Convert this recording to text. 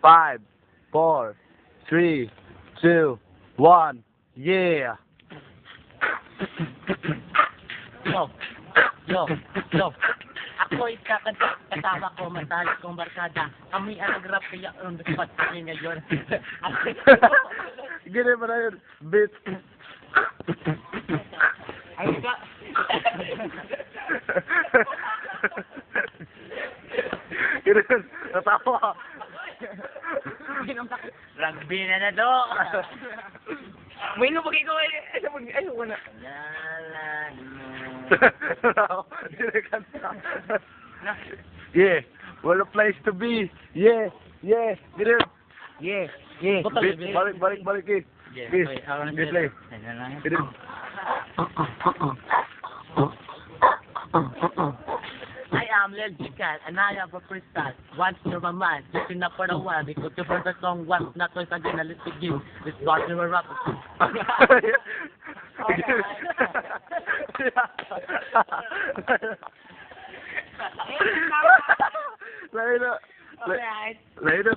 5, 4, 3, 2, 1, yeah! Yo, yo, yo. Ako ikakanta, kasama ko, matalik kong barkada. Kami ang nag-rap kaya on the spot kami ngayon. Ganun pa na yun. Beat. Ay ka. Ganun. Natawa. Rugby na do. May lupag ikaw ay ayoko na. Yeah, what a place to be. Yeah, yeah, get it. Yeah, yeah. Balik. Yeah, Please, okay, ako na please play. Get it. I am Lil Chicken and I have a crystal. Once you're my man, looking up for the one. Because you heard the song once, not twice again, a little give. This was your rap. Later. Alright. Later.